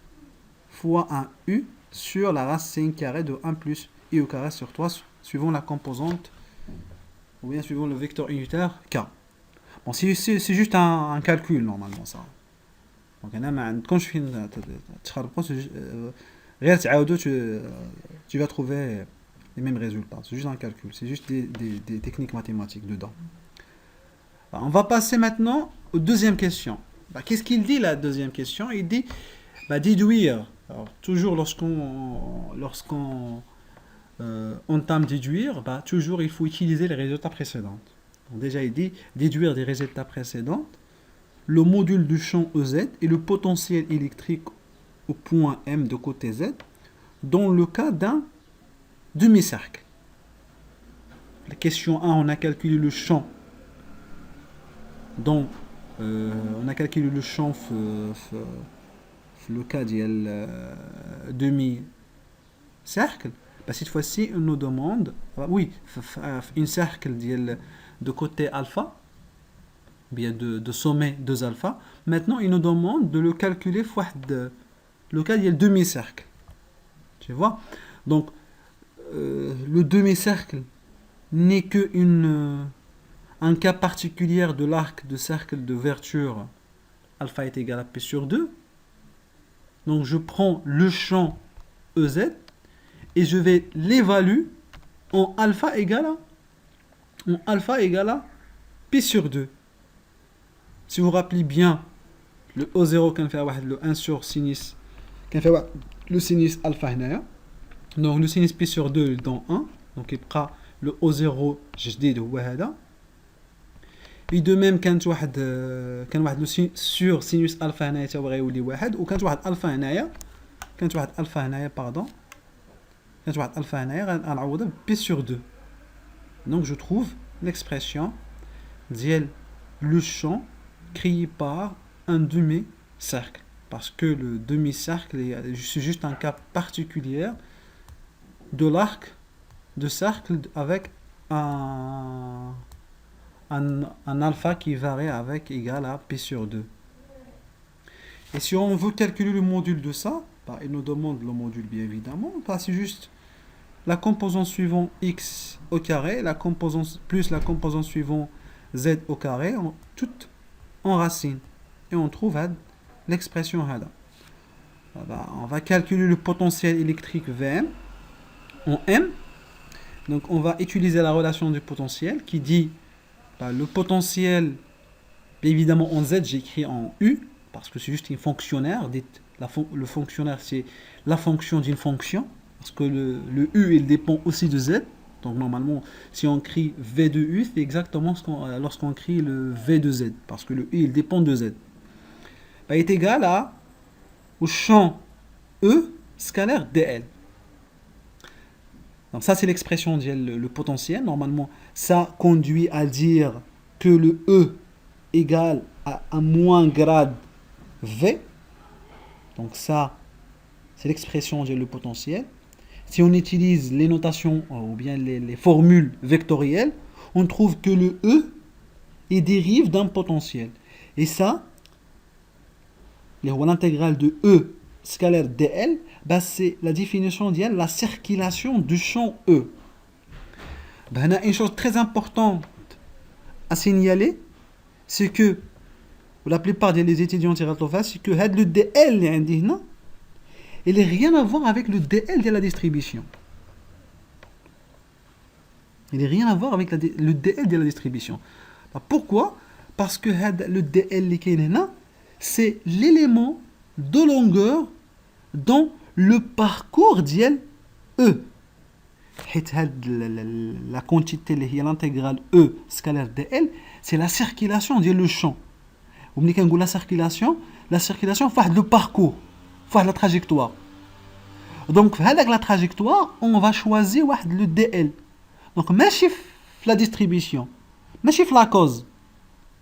S1: fois un U sur la racine carrée de 1 plus I au carré sur 3 suivant la composante ou bien suivant le vecteur unitaire K. Bon, c'est juste un calcul normalement ça. Donc أنا ما عندكمش فين تخربقوا غير تعاودوا tu vas trouver les mêmes résultats. C'est juste un calcul, c'est juste des techniques mathématiques dedans. Alors, on va passer maintenant aux deuxième question. Bah, qu'est-ce qu'il dit la deuxième question? Il dit déduire. Alors, toujours lorsqu'on entame déduire, toujours il faut utiliser les résultats précédents. Donc, déjà il dit déduire des résultats précédents, le module du champ EZ et le potentiel électrique au point M de côté Z dans le cas d'un demi-cercle. La question 1, on a calculé le champ dont on a calculé le champ le cas de demi-cercle. Cette fois-ci, on nous demande, oui, une cercle de côté alpha, bien de sommet 2 alpha. Maintenant, il nous demande de le calculer le cas du demi-cercle. Tu vois? Donc, le demi-cercle n'est que un cas particulier de l'arc de cercle de ouverture alpha est égal à P sur 2. Donc, je prends le champ EZ et je vais l'évaluer en alpha égale à P sur 2. Si vous vous rappelez bien, le O0 qu'on fait le 1 sur sinus, qu'on fait le sinus alpha هنايا. Donc le sinus P sur 2 dans 1, donc il prend le O0 جديد هو هذا. Et de même كانت واحد le sur sinus alpha هنايا تا هو غيولي واحد وكانت واحد الفا هنايا غنعوضها P sur 2. Donc je trouve l'expression ديال le champ créé par un demi-cercle. Parce que le demi-cercle, c'est juste un cas particulier de l'arc de cercle avec un alpha qui varie avec égal à P sur 2. Et si on veut calculer le module de ça, il nous demande le module bien évidemment, c'est juste la composante suivante x au carré, plus la composante suivante z au carré, toutes en racine. Et on trouve l'expression hada. On va calculer le potentiel électrique Vm en M. Donc on va utiliser la relation du potentiel qui dit le potentiel, évidemment en Z j'écris en U parce que c'est juste une fonctionnaire. Le fonctionnaire c'est la fonction d'une fonction parce que le U il dépend aussi de Z. Donc normalement si on écrit V de U c'est exactement lorsqu'on écrit le V de Z parce que le U il dépend de Z. Est égal au champ E scalaire dl. Donc ça c'est l'expression le potentiel. Normalement ça conduit à dire que le E égale à un moins grade V. Donc ça c'est l'expression le potentiel. Si on utilise les notations ou bien les formules vectorielles, on trouve que le E est dérive d'un potentiel. Et ça l'intégrale de E scalaire dl, c'est la définition de la circulation du champ E. Une chose très importante à signaler, c'est que la plupart des étudiants c'est que le dl il n'a rien à voir avec le dl de la distribution. Il n'a rien à voir avec le dl de la distribution. Pourquoi? Parce que le dl qui est là, c'est l'élément de longueur dans le parcours d'IL E. La quantité, l'intégrale E scalaire dl, c'est la circulation de le champ. Vous me dites que la circulation fait le parcours, fait la trajectoire. Donc, avec la trajectoire, on va choisir le dl. Donc, mais chiffre la distribution, mais chiffre la cause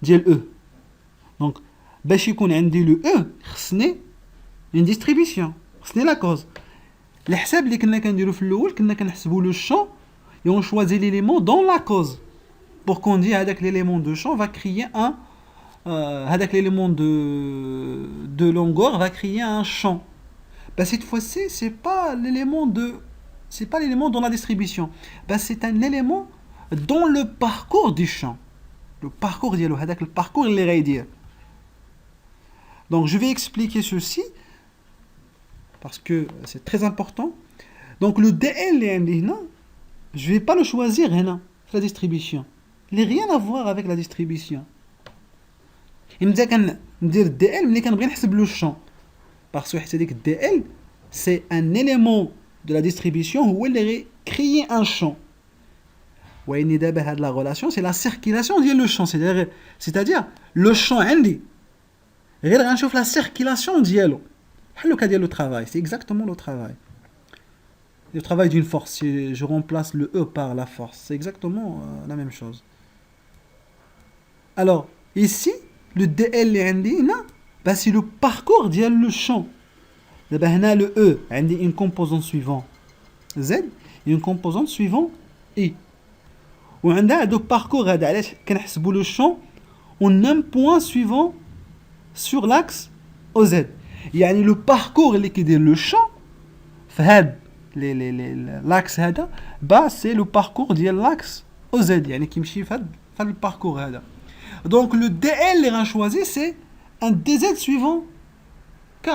S1: de E. Donc, باش يكون عندي لو او خصني une distribution خصني لا كوز. الحساب اللي كنا كنديرو في الاول كنا كنحسبوا لو champ et on choisit l'élément dans la cause pour qu'on dise هذاك l'élément de champ va créer un هذاك l'élément de longueur va créer un champ. Cette fois-ci c'est pas l'élément dans la distribution, c'est un élément dans le parcours du champ. le parcours ديالو هذاك الباركور اللي غيدير. Donc je vais expliquer ceci parce que c'est très important. Donc le DL اللي عندي هنا je vais pas le choisir هنا في la distribution. Il n'a rien à voir avec la distribution. إمتى كندير DL ملي كنبغي نحسب لو champ. Parce que حيت هذيك DL c'est un élément de la distribution هو اللي créer un champ. وإني دابا هاد la relation c'est la circulation ديال le champ, c'est-à-dire le champ عندي غير غنشوف la circulation ديالو بحال لو كا ديال le travail, c'est exactement le travail. Le travail d'une force, si je remplace le E par la force, c'est exactement la même chose. Alors, ici, le DL اللي عندي هنا bah, c'est le parcours ديال le champ. دابا هنا le E عندي une composante suivant Z et une composante suivant I. وعندها هادو parcours هذا علاش كنحسبوا le champ en un point suivant sur l'axe OZ. يعني le parcours اللي كيدير le champ في هاد l'axe هذا bah c'est le parcours ديال l'axe OZ يعني كيمشي في هاد الباركور هذا. Donc le DL اللي غنشوازي c'est un DZ suivant K.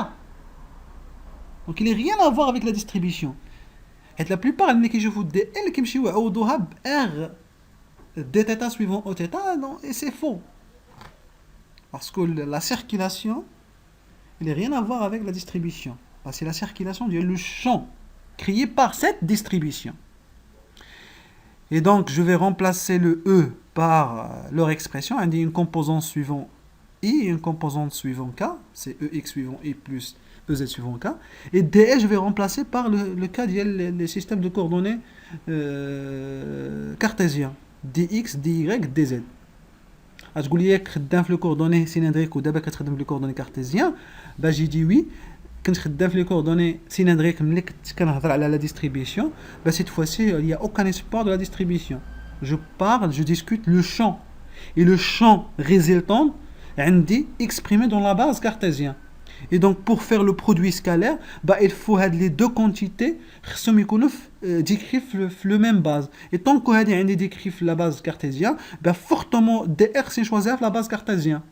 S1: Donc il n'a rien à voir avec la distribution. Et la plupart اللي كيشوفوا DL كيمشيو يعوضوها ب R dθ suivant Oθ. Non, et c'est faux. Parce que la circulation il n'a rien à voir avec la distribution. C'est la circulation du champ créé par cette distribution. Et donc je vais remplacer le E par leur expression. On dit une composante suivant I et une composante suivant K. C'est EX suivant I plus EZ suivant K. Et DL je vais remplacer par le cas des systèmes de coordonnées cartésiens. dx, dy, dz. تقول لي خدام في لو كوردوني سيلندريك ودابا كتخدم في لو كوردوني كارتيزيان با جي دي وي كنت خدام في لو كوردوني سيلندريك ملي كنت كنهضر على لا ديستريبيسيون با سيت فوسي il y a aucun espoir de la distribution. Je discute le champ et le champ résultant عندي exprimé dans la base cartésienne. Et donc pour faire le produit scalaire bah il faut les deux quantités خصهم يكونوا décrits في le même base. Et tant que هادي عندي décrit la base cartésienne bah fortement dr c'est choisir la base cartésienne.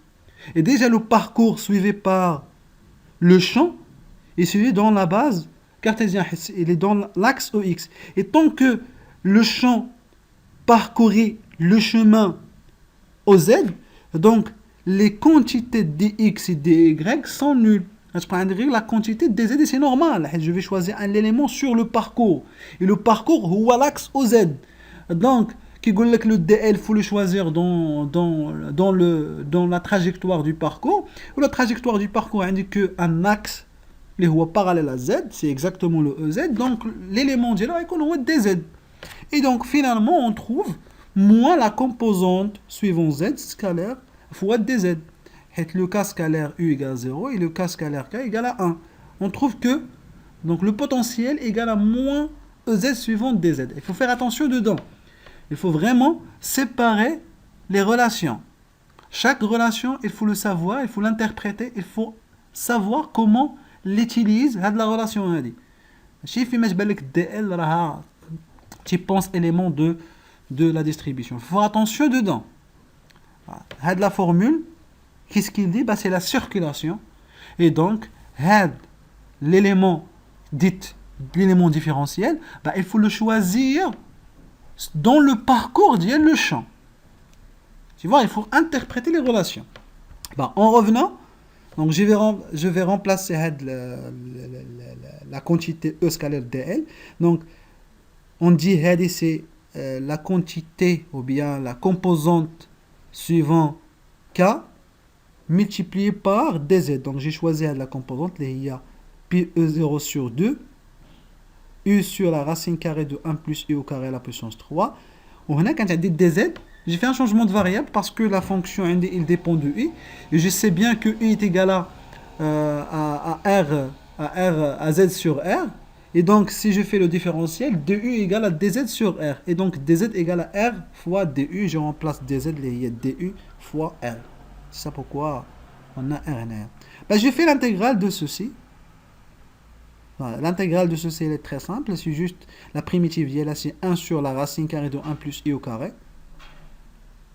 S1: Et déjà le parcours suivi par le champ est suivi dans la base cartésienne, il est dans l'axe OX. Et tant que le champ parcourait le chemin OZ, donc les quantités dx et dy sont nulles. Je prends la quantité dz et c'est normal. Je vais choisir un élément sur le parcours. Et le parcours, c'est l'axe OZ. Donc, le DL, il faut le choisir dans la trajectoire du parcours. Ou la trajectoire du parcours indique qu'un axe est parallèle à Z, c'est exactement le EZ. Donc, l'élément de là est dz. Et donc, finalement, on trouve moins la composante suivant Z scalaire fois dz. Et le cas scalaire U égale 0 et le cas scalaire K égale à 1. On trouve que donc, le potentiel égale à moins EZ suivant dz. Il faut faire attention dedans. Il faut vraiment séparer les relations. Chaque relation, il faut le savoir, il faut l'interpréter, il faut savoir comment l'utilise la relation. Si DL, tu penses élément de la distribution. Il faut faire attention dedans. La formule, qu'est-ce qu'il dit? C'est la circulation. Et donc, l'élément dit l'élément différentiel, il faut le choisir dans le parcours d'y le champ. Tu vois, il faut interpréter les relations. En revenant, donc je vais remplacer la quantité E scalaire dl. Donc, on dit c'est la quantité ou bien la composante suivant K multiplié par dz. Donc, j'ai choisi la composante, il y a pi E0 sur 2, U sur la racine carrée de 1 plus U au carré à la puissance 3. On a quand j'ai dit dz, j'ai fait un changement de variable parce que la fonction il dépend de U. Et je sais bien que U est égal à Z sur R. Et donc, si je fais le différentiel, du égale à dz sur R. Et donc, dz égale à R fois du. Je remplace dz, il y a du fois R. C'est ça pourquoi on a R et R. J'ai fait l'intégrale de ceci. Voilà, l'intégrale de ceci elle est très simple. C'est juste la primitive, c'est 1 sur la racine carrée de 1 plus I au carré.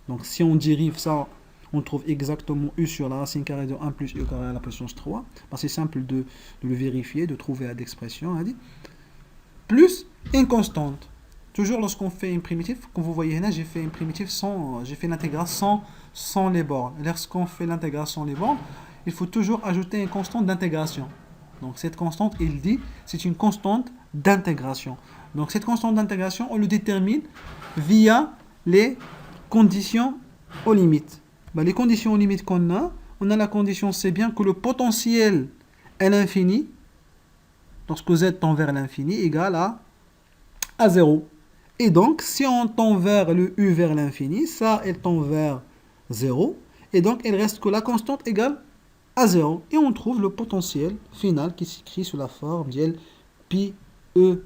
S1: Donc si on dérive ça, on trouve exactement u sur la racine carrée de 1 plus u carré à la puissance 3. Ben, c'est simple de le vérifier, de trouver l'expression. Plus une constante. Toujours lorsqu'on fait une primitive, comme vous voyez là, j'ai fait une primitive j'ai fait l'intégral sans les bornes. Lorsqu'on fait l'intégral sans les bornes, il faut toujours ajouter une constante d'intégration. Donc cette constante, il dit, c'est une constante d'intégration. Donc cette constante d'intégration, on le détermine via les conditions aux limites. Ben, les conditions aux limites on a la condition, c'est bien que le potentiel est l'infini, lorsque z tend vers l'infini, égale à 0. Et donc, si on tend vers le u vers l'infini, ça, elle tend vers 0. Et donc, il reste que la constante égale à 0. Et on trouve le potentiel final qui s'écrit sous la forme de pi e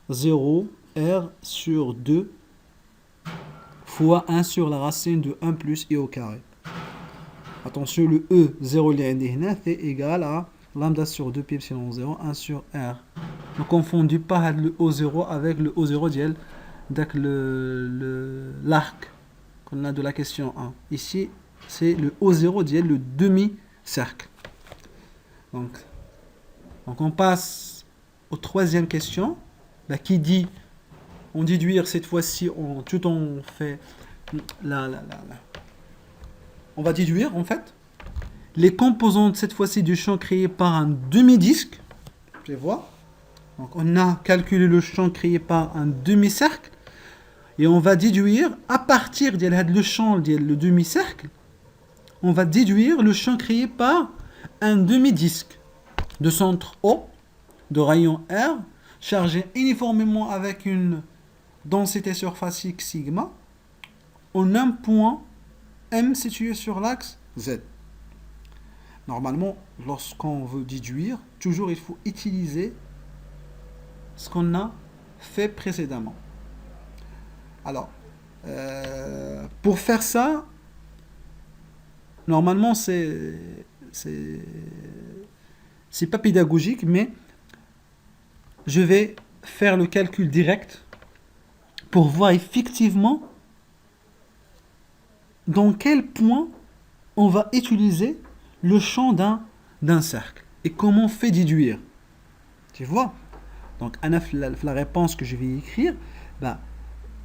S1: 0 r sur 2 fois 1 sur la racine de 1 plus i au carré. Attention, le e 0 c'est égal à lambda sur 2 pi epsilon 0, 1 sur r. Ne confondez pas le O0 avec le O0 d'IL, donc l'arc qu'on a de la question 1. Ici, c'est le O0 d'IL, le demi-cercle. Donc, on passe aux troisième question, qui dit, on déduire cette fois-ci, tout on fait, on va déduire en fait, les composantes cette fois-ci du champ créé par un demi-disque, je vais voir. Donc on a calculé le champ créé par un demi-cercle et on va déduire à partir de le champ le demi-cercle, on va déduire le champ créé par un demi-disque de centre O, de rayon R, chargé uniformément avec une densité surfacique sigma, en un point M situé sur l'axe Z. Normalement, lorsqu'on veut déduire, toujours il faut utiliser ce qu'on a fait précédemment. Alors, pour faire ça, normalement c'est pas pédagogique, mais je vais faire le calcul direct pour voir effectivement dans quel point on va utiliser le champ d'un cercle et comment on fait déduire. Tu vois? Donc, la réponse que je vais écrire,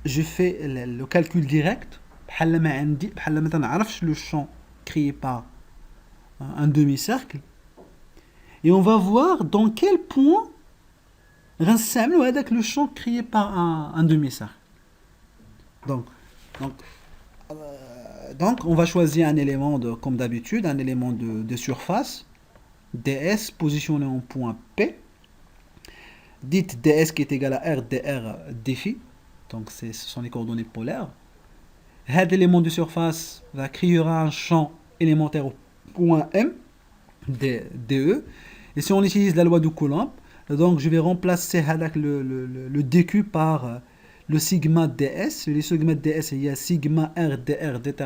S1: je fais le calcul direct. Le champ créé par un demi-cercle. Et on va voir dans quel point avec le champ créé par un demi-cercle. Donc, on va choisir un élément, comme d'habitude, un élément de surface, ds positionné en point P. Dites ds qui est égal à r dr défi. Donc, ce sont les coordonnées polaires. Cet élément de surface créera un champ élémentaire au point M, DE. Et si on utilise la loi de Coulomb, donc je vais remplacer le dq par le sigma ds. Le sigma ds, il y a sigma r dr dθ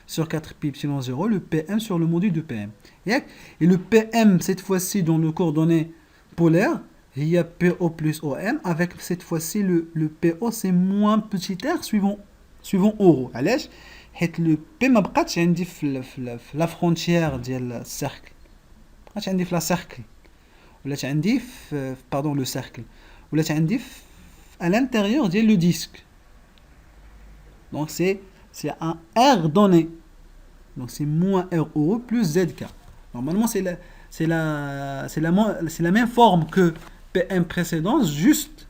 S1: sur 4 pi epsilon 0, le pm sur le module de pm. Et le pm, cette fois-ci, dans le coordonnées polaires, il y a PO plus OM, avec cette fois-ci le PO, c'est moins petit r suivant euro. علاش حيت le P ما بقاتش عندي في la frontière ديال الcercle. ما بقاتش عندي في la cercle. ولات عندي في pardon le cercle. ولات عندي à l'intérieur ديال le disque. Donc c'est un R donné. Donc c'est moins RO plus ZK. Normalement c'est la même forme que PM précédente, juste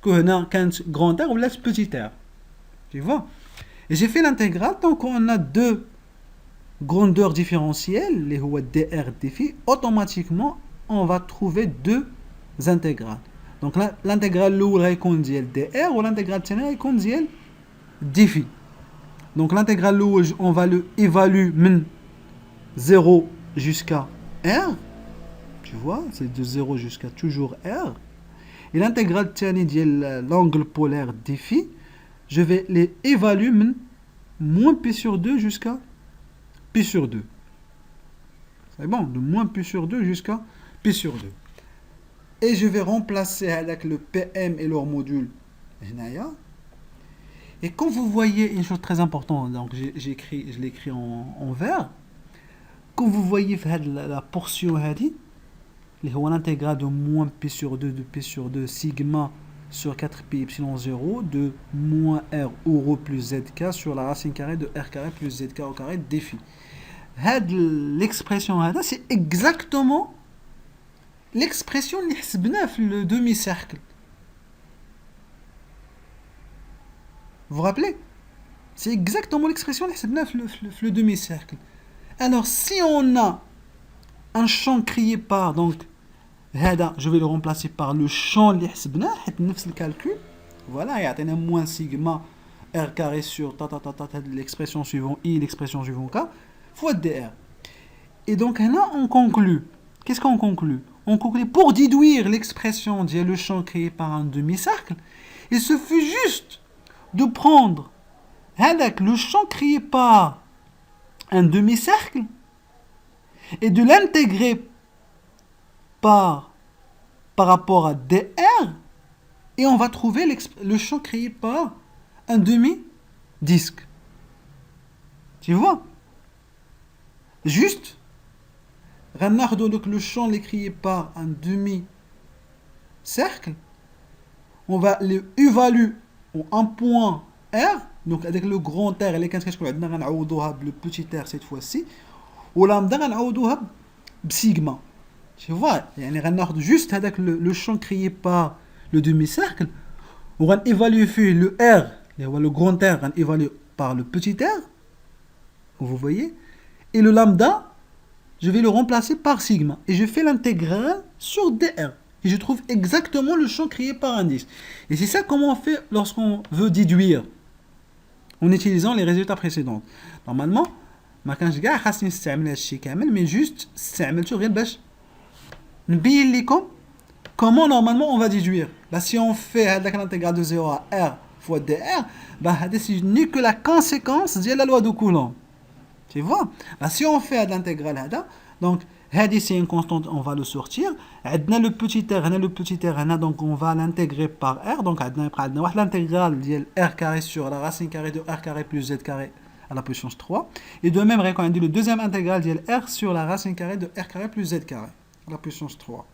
S1: que qu'un grand R ou laisse petit r. Tu vois? Et j'ai fait l'intégrale, donc on a deux grandeurs différentielles, les dr défi, automatiquement on va trouver deux intégrales. Donc l'intégrale l'oula est dr ou l'intégrale tena est défi. Donc l'intégrale l'oula, on va le évaluer de 0 jusqu'à r. Tu vois, c'est de 0 jusqu'à toujours r. Et l'intégrale de l'angle polaire défi, je vais les évaluer de moins pi sur 2 jusqu'à pi sur 2. C'est bon, de moins pi sur 2 jusqu'à pi sur 2. Et je vais remplacer avec le PM et leur module. Et quand vous voyez une chose très importante, donc je l'ai écrit en vert, quand vous voyez la portion هذه اللي هو l'intégrale de moins p sur 2 de p sur 2 sigma sur 4pi epsilon 0 de moins r euro plus zk sur la racine carrée de r carré plus zk au carré défi. L'expression هذا c'est exactement l'expression اللي حسبناها في le demi-cercle. Vous vous rappelez? C'est exactement l'expression اللي حسبناها في le demi-cercle. Alors si on a un champ créé par donc هذا je vais le remplacer par le champ اللي حسبناه حيت نفس الكالكول voilà يعطينا moins sigma r carré sur l'expression suivante i l'expression suivante k fois dr. Et donc là on conclut. Qu'est-ce qu'on conclut? On conclut pour déduire l'expression de le champ créé par un demi-cercle, il suffit juste de prendre avec le champ créé par un demi-cercle et de l'intégrer par rapport à dr, et on va trouver le champ créé par un demi-disque. Tu vois? Juste, donc le champ créé par un demi-cercle, on va l'évaluer en un point R, donc avec le grand R, et le petit R cette fois-ci, ou là, on va sigma. Tu vois, juste avec le champ créé par le demi-cercle, on va évaluer le R, le grand R, on va évaluer par le petit R, vous voyez, et le lambda, je vais le remplacer par sigma, et je fais l'intégrale sur dr, et je trouve exactement le champ créé par un disque. Et c'est ça comment on fait lorsqu'on veut déduire, en utilisant les résultats précédents. Normalement, ما كانش كاع خاصني نستعمل هادشي كامل, mais juste استعملته غير باش نبين لكم comment normalement on va déduire. Bah, si on fait l'intégrale de 0 à r fois dr, bah, c'est n'est que la conséquence de la loi de Coulomb. Tu vois? Bah, si on fait l'intégrale, donc c'est une constante, on va le sortir. Le petit r, donc on va l'intégrer par r. Donc l'intégrale de r carré sur la racine carrée de r carré plus z carré à la puissance 3. Et de même, on a dit le deuxième intégrale de r sur la racine carrée de r carré plus z carré à la puissance 3.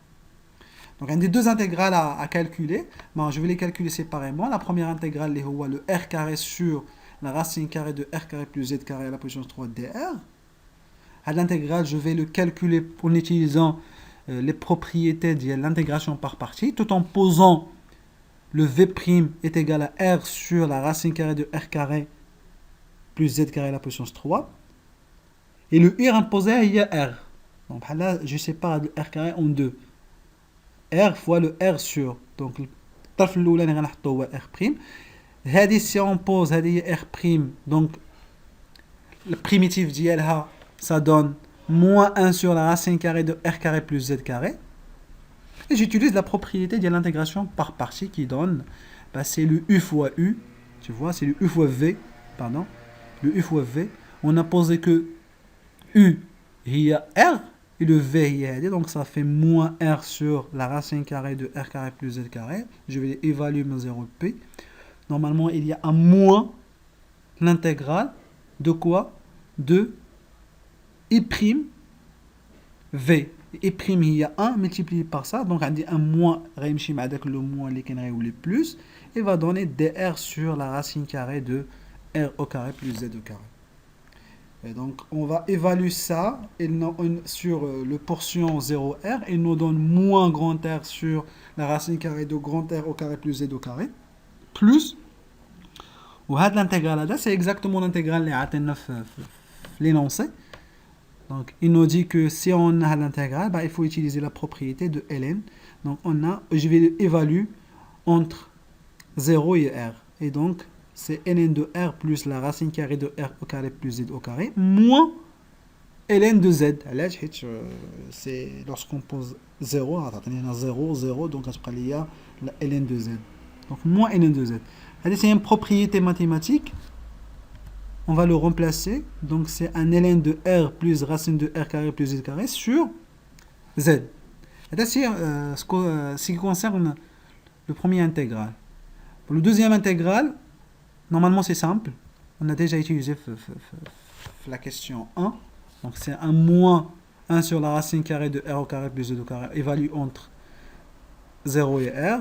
S1: Donc, il y a deux intégrales à calculer. Bon, je vais les calculer séparément. La première intégrale, le r carré sur la racine carrée de r carré plus z carré à la puissance 3 dr. À l'intégrale, je vais le calculer en utilisant les propriétés de l'intégration par partie, tout en posant le v' est égal à r sur la racine carrée de r carré plus z carré à la puissance 3. Et le r imposé, il y a r. Donc là, je sépare le r carré en deux. R fois le R sur. Donc, le tarf l'oula n'est R'. Hadi, si on pose hadi R', donc, le primitif d'ILH, ça donne moins 1 sur la racine carrée de R carré plus Z carré. Et j'utilise la propriété de l'intégration par partie qui donne, bah, c'est le U fois U. Tu vois, c'est le U fois V. Pardon. Le U fois V. On a posé que U, il y a R. Et le V il y a, donc ça fait moins R sur la racine carrée de R carré plus Z carré. Je vais évaluer mon 0P. Normalement, il y a un moins l'intégrale de quoi? De I', V. I', il y a 1 multiplié par ça. Donc, on dit un moins, avec le moins, ou les plus. Et va donner dr sur la racine carrée de R au carré plus Z au carré. Et donc, on va évaluer ça sur le portion 0R. Il nous donne moins grand R sur la racine carrée de grand R au carré plus Z au carré. Plus. Ou l'intégrale là, c'est exactement l'intégrale l'énoncé. Donc, il nous dit que si on a l'intégrale, bah, il faut utiliser la propriété de ln. Donc, je vais évaluer entre 0 et R. Et donc, c'est ln de R plus la racine carrée de R au carré plus Z au carré, moins ln de Z. C'est lorsqu'on pose 0, on a 0, 0, donc il y a la ln de Z. Donc, moins ln de Z. C'est une propriété mathématique. On va le remplacer. Donc, c'est un ln de R plus racine de R carré plus Z carré sur Z. C'est ce qui concerne le premier intégral. Pour le deuxième intégral, Normalement, c'est simple. On a déjà utilisé la question 1. Donc, c'est un moins 1 sur la racine carrée de r au carré plus z au carré évalue entre 0 et r.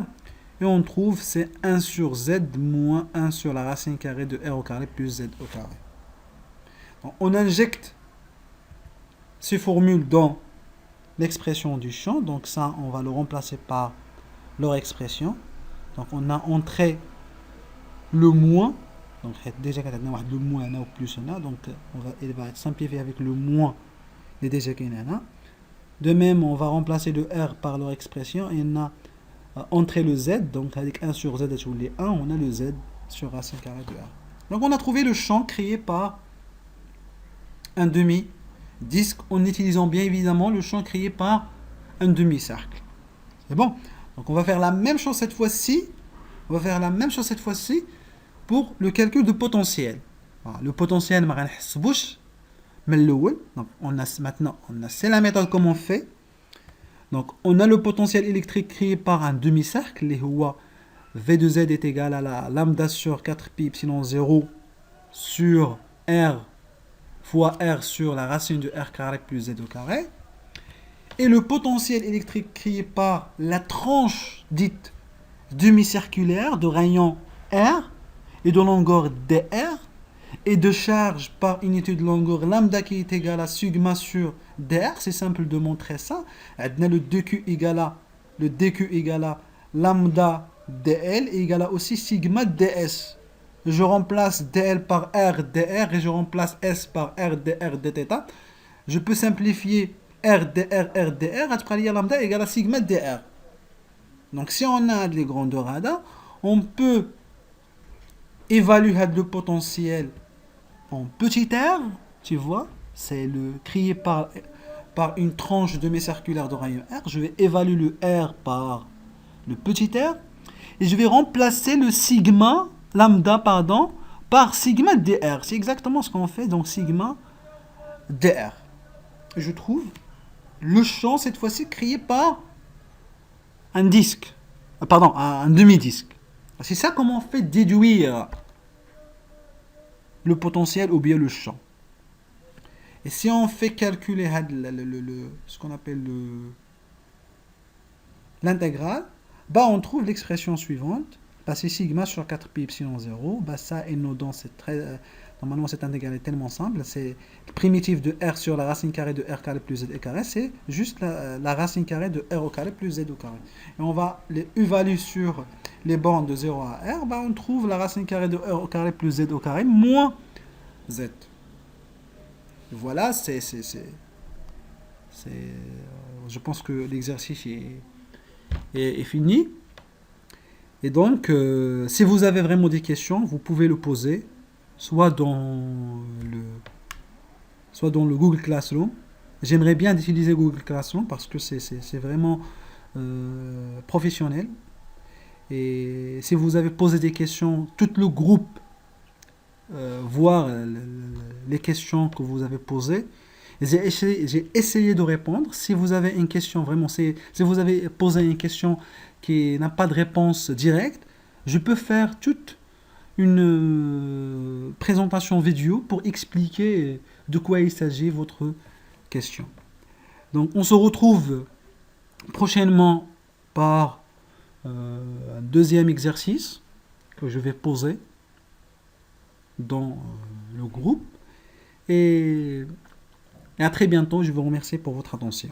S1: Et on trouve c'est 1 sur z moins 1 sur la racine carrée de r au carré plus z au carré. Donc, on injecte ces formules dans l'expression du champ. Donc ça, on va le remplacer par leur expression. Donc on a entré le moins. Donc déjà le moins ou plus donc il va être simplifié avec le moins et déjà qu'il y en a. De même, on va remplacer le r par leur expression et on a entré le z. Donc avec 1 sur z sur les 1, on a le z sur racine carrée de r. Donc on a trouvé le champ créé par un demi-disque en utilisant bien évidemment le champ créé par un demi-cercle. C'est bon. Donc on va faire la même chose cette fois-ci. On va faire la même chose cette fois-ci pour le calcul de potentiel. Voilà, le potentiel, donc c'est la méthode comme on fait. Donc on a le potentiel électrique créé par un demi-cercle. Les V de Z est égal à la lambda sur 4pi epsilon 0 sur R fois R sur la racine de R carré plus Z au carré. Et le potentiel électrique créé par la tranche dite demi-circulaire de rayon R et de longueur dr et de charge par unité de longueur lambda qui est égal à sigma sur dr. C'est simple de montrer ça. On a le dq égale à lambda dl égale à aussi sigma ds. Je remplace dl par r dr et je remplace s par r dr dθ. Je peux simplifier r dr r dr à lambda égale à sigma dr. Donc si on a les grandeurs ADA, on peut évaluer le potentiel en petit r, tu vois, c'est le créé par une tranche demi-circulaire de rayon r. Je vais évaluer le r par le petit r et je vais remplacer le sigma lambda par sigma dr. C'est exactement ce qu'on fait, donc sigma dr. Je trouve le champ cette fois-ci créé par un disque, un demi-disque. C'est ça comment on fait déduire le potentiel ou bien le champ. Et si on fait calculer ce qu'on appelle l'intégrale, on trouve l'expression suivante. C'est sigma sur 4pi epsilon 0. Ça et nos dents, c'est très... normalement, cette intégrale est tellement simple. C'est le primitif de r sur la racine carrée de r carré plus z carré. C'est juste la racine carrée de r au carré plus z au carré. Et on va les évaluer sur les bornes de 0 à r. On trouve la racine carrée de r au carré plus z au carré moins z. Voilà, je pense que l'exercice est fini. Et donc, si vous avez vraiment des questions, vous pouvez le poser, soit dans le Google Classroom. J'aimerais bien utiliser Google Classroom parce que c'est vraiment professionnel. Et si vous avez posé des questions, tout le groupe voir les questions que vous avez posées. J'ai essayé de répondre. Si vous avez une question vraiment, si vous avez posé une question qui n'a pas de réponse directe, je peux faire toute une présentation vidéo pour expliquer de quoi il s'agit votre question. Donc on se retrouve prochainement par un deuxième exercice que je vais poser dans le groupe. Et à très bientôt. Je vous remercie pour votre attention.